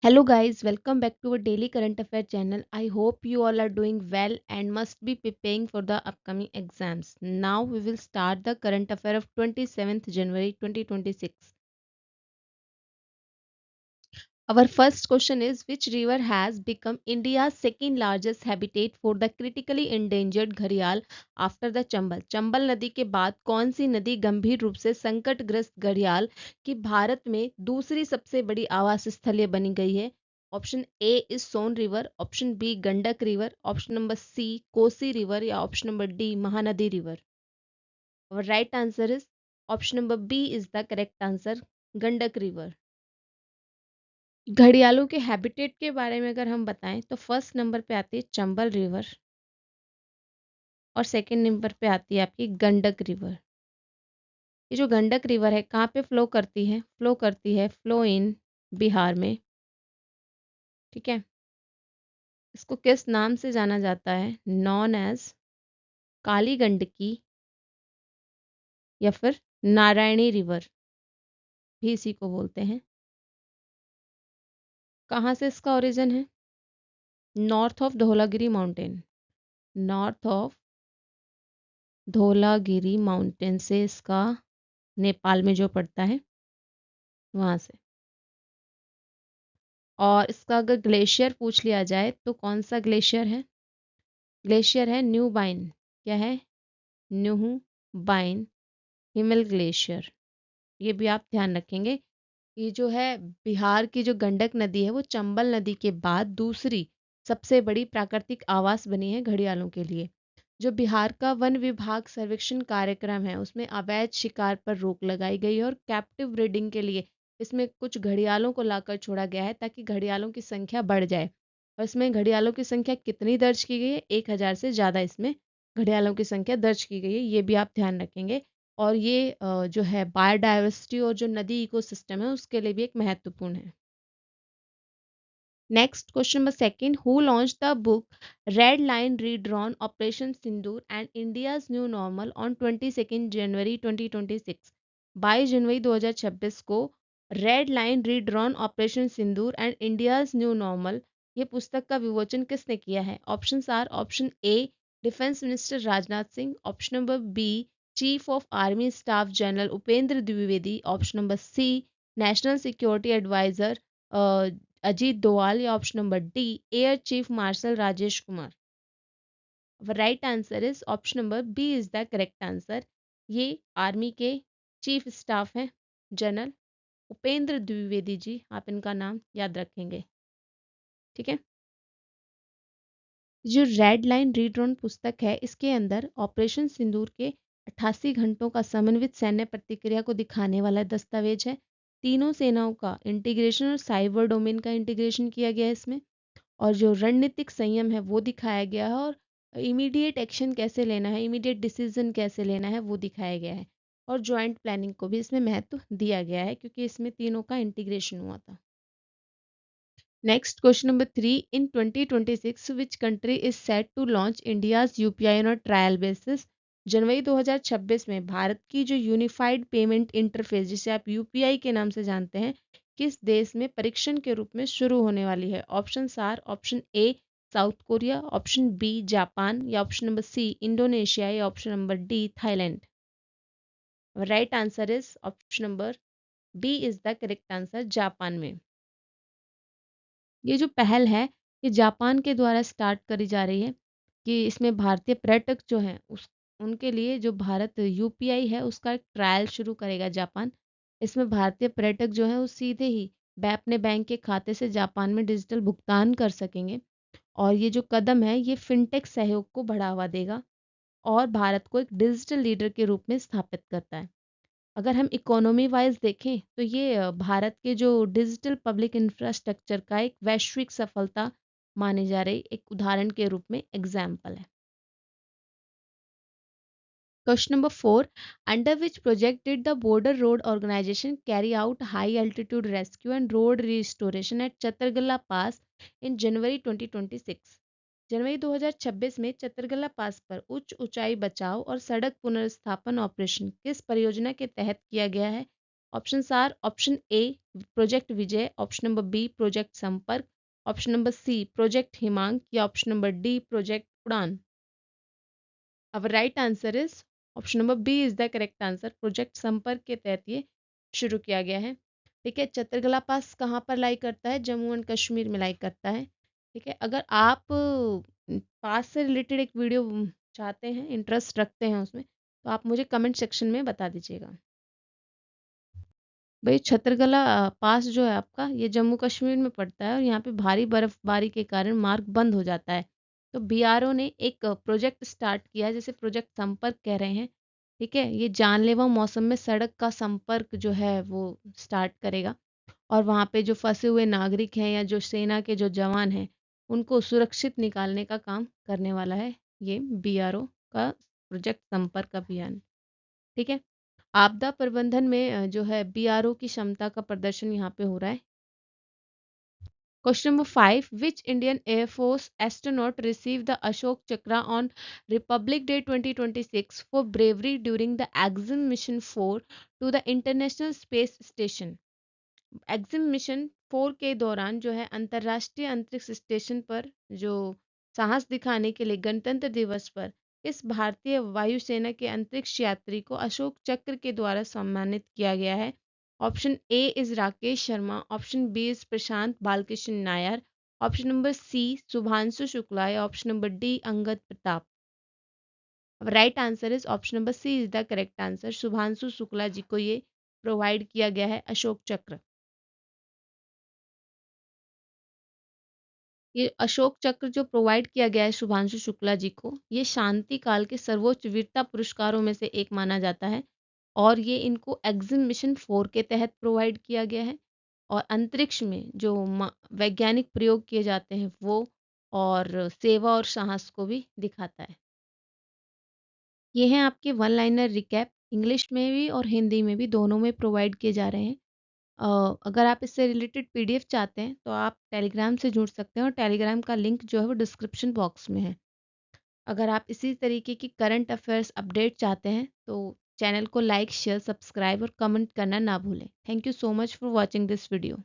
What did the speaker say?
Hello guys, welcome back to our daily current affair channel. I hope you all are doing well and must be preparing for the upcoming exams. Now we will start the current affair of 27th January 2026. Our first question is, which river has become India's second largest habitat for the critically endangered घड़ियाल after the Chambal? Chambal नदी के बाद कौन सी नदी गंभीर रूप से संकटग्रस्त घड़ियाल की भारत में दूसरी सबसे बड़ी आवास स्थलीय बनी गई है? Option A is Son river, option B Gandak river, option number C Kosi river या option number D Mahanadi river. Our right answer is option number B is the correct answer, Gandak river. घड़ियालों के हैबिटेट के बारे में अगर हम बताएं तो फर्स्ट नंबर पे आती है चंबल रिवर और सेकंड नंबर पे आती है आपकी गंडक रिवर. ये जो गंडक रिवर है कहाँ पे फ्लो इन बिहार में. ठीक है. इसको किस नाम से जाना जाता है? नॉन एज काली गंडकी या फिर नारायणी रिवर भी इसी को बोलते हैं. कहाँ से इसका ओरिजिन है? North of Dhaulagiri mountain. North of Dhaulagiri mountain से इसका नेपाल में जो पड़ता है वहाँ से. और इसका अगर ग्लेशियर पूछ लिया जाए तो कौन सा ग्लेशियर है? ग्लेशियर है न्यू बाइन. क्या है? न्यू बाइन हिमल ग्लेशियर. ये भी आप ध्यान रखेंगे. ये जो है बिहार की जो गंडक नदी है वो चंबल नदी के बाद दूसरी सबसे बड़ी प्राकृतिक आवास बनी है घड़ियालों के लिए. जो बिहार का वन विभाग सर्वेक्षण कार्यक्रम है उसमें अवैध शिकार पर रोक लगाई गई है और कैप्टिव ब्रीडिंग के लिए इसमें कुछ घड़ियालों को लाकर छोड़ा गया है ताकि घड़ियालों की संख्या बढ़ जाए. और इसमें घड़ियालों की संख्या कितनी दर्ज की गई है? 1,000 से ज़्यादा इसमें घड़ियालों की संख्या दर्ज की गई है. ये भी आप ध्यान रखेंगे. और ये जो है बायोडाइवर्सिटी और जो नदी इकोसिस्टम है उसके लिए भी एक महत्वपूर्ण है. Next, question number second. Who launched the book Red Line Redrawn Operation Sindoor and India's New Normal on 22nd January 2026? 22 जनवरी 2026 को red line redrawn operation Sindoor and India's new normal ये पुस्तक का विमोचन किसने किया है? Option are option A defence minister Rajnath Singh, option number B chief of army staff general Upendra Dwivedi, option number C national security adviser Ajit Doval या option number D air chief marshal Rajesh Kumar. Right answer is option number B is the correct answer. ये army के chief staff हैं general Upendra Dwivedi ji. आप इनका नाम याद रखेंगे. ठीक है. जो रेड लाइन रीड्रॉन पुस्तक है इसके अंदर ऑपरेशन सिंदूर के 88 घंटों का समन्वित सैन्य प्रतिक्रिया को दिखाने वाला दस्तावेज है. तीनों सेनाओं का इंटीग्रेशन और साइबर डोमेन का इंटीग्रेशन किया गया है इसमें. और जो रणनीतिक संयम है वो दिखाया गया है और इमीडिएट एक्शन कैसे लेना है, इमीडिएट डिसीजन कैसे लेना है वो दिखाया गया है. और जॉइंट प्लानिंग को भी इसमें महत्व दिया गया है क्योंकि इसमें तीनों का इंटीग्रेशन हुआ था. Next, question number 3. In 2026, which country is set to launch India's UPI on a trial basis? जनवरी 2026 में भारत की जो यूनिफाइड पेमेंट इंटरफेस जिसे आप यूपीआई के नाम से जानते हैं किस देश में परीक्षण के रूप में शुरू होने वाली है? Option are option A South Korea, option B Japan या ऑप्शन नंबर सी इंडोनेशिया या option number D Thailand. Right answer is option number B is the correct answer, Japan में. ये जो पहल है ये जापान के द्वारा स्टार्ट करी जा रही है कि इसमें भारतीय पर्यटक जो हैं उस उनके लिए जो भारत यूपीआई है उसका एक ट्रायल शुरू करेगा जापान. इसमें भारतीय पर्यटक जो हैं वो सीधे ही अपने बैंक के खाते से जापान में डिजिटल भुगतान कर सकेंगे. और ये जो कदम है ये फिनटेक सहयोग को बढ़ावा देगा और भारत को एक डिजिटल लीडर के रूप में स्थापित करता है. अगर हम इकोनॉमी वाइज देखें तो ये भारत के जो डिजिटल पब्लिक इंफ्रास्ट्रक्चर का एक वैश्विक सफलता माने जा रही एक उदाहरण के रूप में एग्जाम्पल है. Question number 4. Under which project did the border road organisation carry out high altitude rescue and road restoration at Chatargala pass in January 2026? जनवरी 2026 में चतरगला पास पर उच्च ऊंचाई बचाव और सड़क पुनर्स्थापन ऑपरेशन किस परियोजना के तहत किया गया है? Options are option A project Vijay, option number B project Sampark, option number C project Himank या option number D project Udaan. अब right answer is option number B is the correct answer. Project Sampark के तहत ये शुरू किया गया है। ठीक है, चित्रकला पास कहाँ पर लाई करता है? जम्मू एंड कश्मीर में लाई करता है। ठीक है, अगर आप पास से रिलेटेड एक वीडियो चाहते हैं, इंटरेस्ट रखते हैं उसमें, तो आप मुझे कमेंट सेक्शन में बता दीजिएगा। भाई छतरकला पास जो है आपका, ये जम्मू कश्मीर में पड़ता है और यहाँ पे भारी बर्फबारी के कारण मार्ग बंद हो जाता है। तो बीआरओ ने एक प्रोजेक्ट स्टार्ट किया है, जैसे प्रोजेक्ट संपर्क कह रहे हैं। ठीक है, ये जानलेवा मौसम में सड़क का संपर्क जो है वो स्टार्ट करेगा और वहाँ पे जो फंसे हुए नागरिक हैं या जो सेना के जो जवान हैं, उनको सुरक्षित निकालने का काम करने वाला है ये बीआरओ का प्रोजेक्ट संपर्क अभियान। ठीक है, आपदा प्रबंधन में जो है बीआरओ की क्षमता का प्रदर्शन यहाँ पे हो रहा है। Question number 5, which Indian air force astronaut receive the Ashok Chakra on Republic Day 2026 for bravery during the Axiom mission 4 to the International Space Station. Axiom mission 4 के दौरान जो है अंतर्राष्ट्रीय अंतरिक्ष स्टेशन पर जो साहस दिखाने के लिए गणतंत्र दिवस पर इस भारतीय वायुसेना के अंतरिक्ष यात्री को अशोक चक्र के द्वारा सम्मानित किया गया है। Option A is Rakesh Sharma, option B is Prashant Balakrishnan Nair, option number C Shubhanshu Shukla या option number D Angad Pratap. Right answer is option number C is the correct answer. Shubhanshu Shukla ji को ये प्रोवाइड किया गया है अशोक चक्र। ये अशोक चक्र जो प्रोवाइड किया गया है शुभांशु शुक्ला जी को, ये शांति काल के सर्वोच्च वीरता पुरस्कारों में से एक माना जाता है और ये इनको एक्सिम मिशन 4 के तहत प्रोवाइड किया गया है और अंतरिक्ष में जो वैज्ञानिक प्रयोग किए जाते हैं वो और सेवा और साहस को भी दिखाता है। ये हैं आपके वन लाइनर रिकैप, इंग्लिश में भी और हिंदी में भी, दोनों में प्रोवाइड किए जा रहे हैं। अगर आप इससे रिलेटेड पीडीएफ चाहते हैं तो आप टेलीग्राम से जुड़ सकते हैं और टेलीग्राम का लिंक जो है वो डिस्क्रिप्शन बॉक्स में है। अगर आप इसी तरीके की करंट अफेयर्स अपडेट चाहते हैं तो चैनल को लाइक शेयर सब्सक्राइब और कमेंट करना ना भूलें। Thank you so much for watching this video.